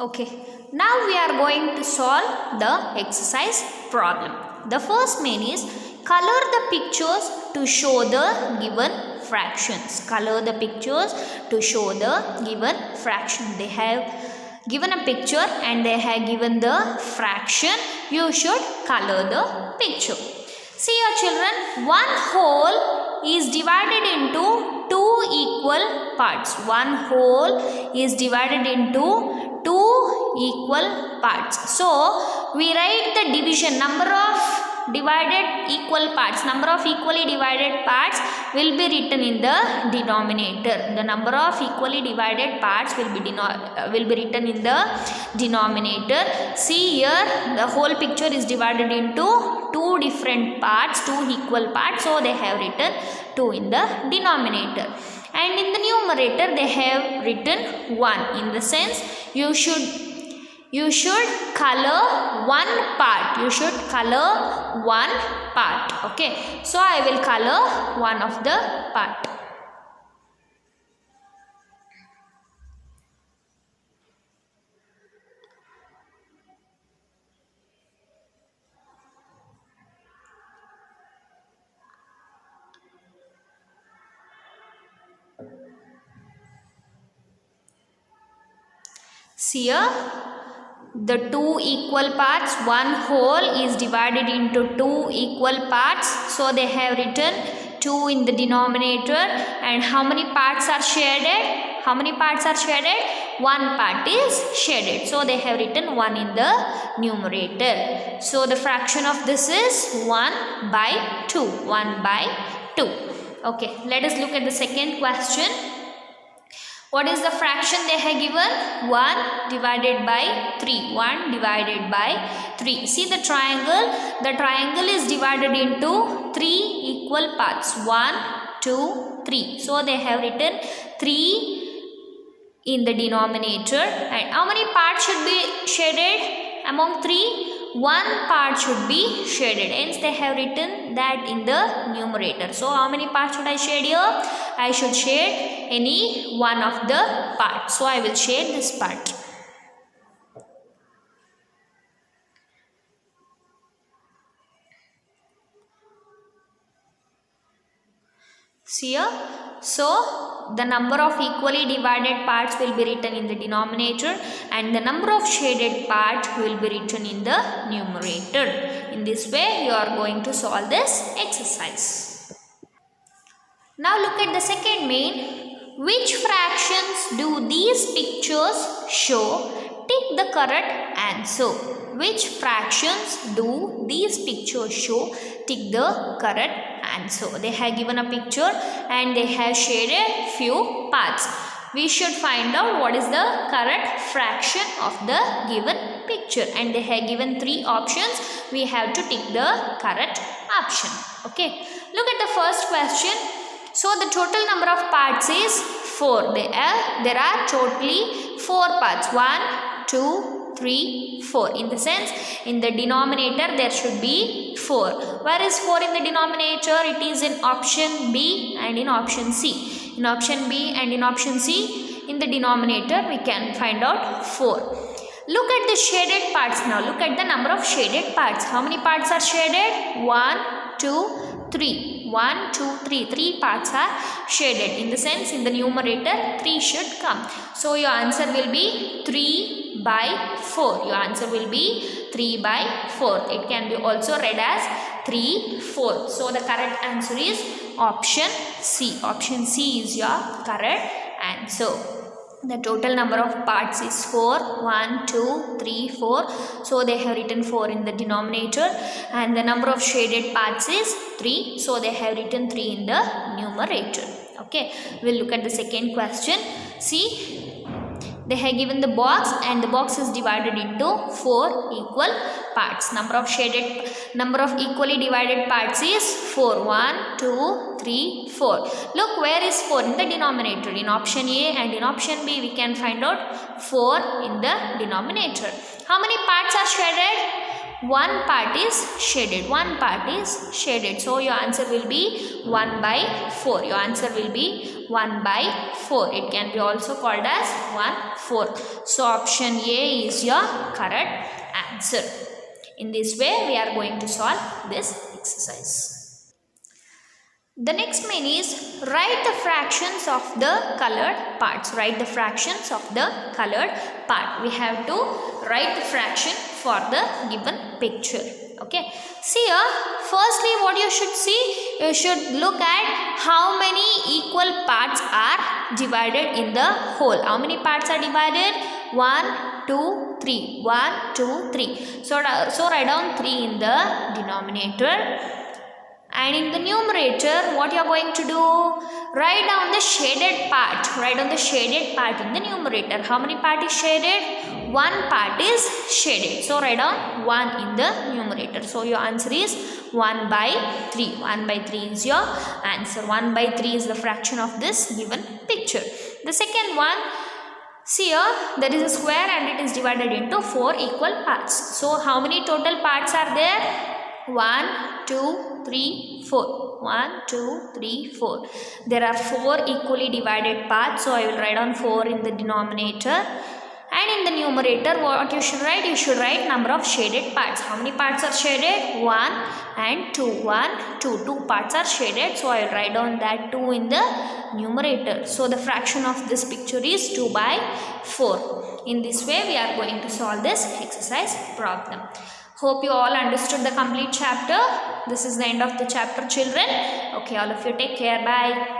Okay, now we are going to solve the exercise problem. The first main is color the pictures to show the given fractions. Color the pictures to show the given fraction. They have given a picture and they have given the fraction. You should color the picture. See your children, one whole is divided into two equal parts. One whole is divided into two equal parts. So we write the division, number of divided equal parts, number of equally divided parts will be written in the denominator. The number of equally divided parts will be written in the denominator. See here, the whole picture is divided into two different parts, two equal parts, so they have written 2 in the denominator. And in the numerator they have written 1. In the sense, you should color one part. You should color one part. Okay, so I will color one of the part. See here, the two equal parts, one whole is divided into two equal parts, so they have written 2 in the denominator. And how many parts are shaded? How many parts are shaded? One part is shaded, so they have written 1 in the numerator. So the fraction of this is 1 by 2. 1 by 2. Okay, let us look at the second question. What is the fraction they have given? 1 divided by 3. 1 divided by 3. See the triangle? The triangle is divided into 3 equal parts. 1, 2, 3. So they have written 3 in the denominator. And how many parts should be shaded among 3? One part should be shaded, hence they have written that in the numerator. So how many parts should I shade here? I should shade any one of the parts. So I will shade this part. See here? So the number of equally divided parts will be written in the denominator and the number of shaded parts will be written in the numerator. In this way you are going to solve this exercise. Now look at the second main. Which fractions do these pictures show? Tick the correct answer. Which fractions do these pictures show? Tick the correct answer. They have given a picture and they have shaded few parts. We should find out what is the correct fraction of the given picture, and they have given 3 options. We have to tick the correct option. Okay, look at the first question. So the total number of parts is 4. There are totally 4 parts. 1, 2, 3, 4. In the sense, in the denominator there should be 4. Where is 4 in the denominator? It is in option B and in option C. In option B and in option C, in the denominator we can find out 4. Look at the shaded parts now. Look at the number of shaded parts. How many parts are shaded? 1, 2, 3. 1, 2, 3. 3 parts are shaded. In the sense, in the numerator 3 should come. So your answer will be 3 by 4. Your answer will be 3 by 4. It can be also read as 3, 4. So the correct answer is option C. Option C is your correct answer. The total number of parts is 4. 1, 2, 3, 4. So they have written 4 in the denominator. And the number of shaded parts is 3. So they have written 3 in the numerator. Okay. We'll look at the second question. See, they have given the box and the box is divided into 4 equal parts. Number of equally divided parts is 4. 1, 2, 3, 4. Look, where is 4? In the denominator. In option A and in option B we can find out 4 in the denominator. How many parts are shaded? one part is shaded. One part is shaded. So your answer will be 1 by 4. Your answer will be 1 by 4. It can be also called as 1/4. So option A is your correct answer. In this way, we are going to solve this exercise. The next main is write the fractions of the colored parts. Write the fractions of the colored part. We have to write the fraction for the given picture. Okay. See here, firstly what you should see, you should look at how many equal parts are divided in the whole. How many parts are divided? 1, 2, 3. 1, 2, 3. So write down 3 in the denominator. And in the numerator, what you are going to do? Write down the shaded part. Write down the shaded part in the numerator. How many part is shaded? 1 part is shaded. So write down 1 in the numerator. So your answer is 1 by 3. 1 by 3 is your answer. 1 by 3 is the fraction of this given picture. The second one, see here, there is a square and it is divided into 4 equal parts. So how many total parts are there? 1, 2, 3, 4. 1, 2, 3, 4. There are 4 equally divided parts. So I will write on 4 in the denominator. And in the numerator, what you should write? You should write number of shaded parts. How many parts are shaded? 1 and 2. 1, 2. 2 parts are shaded. So I will write down that 2 in the numerator. So the fraction of this picture is 2 by 4. In this way, we are going to solve this exercise problem. Hope you all understood the complete chapter. This is the end of the chapter, children. Okay, all of you take care. Bye.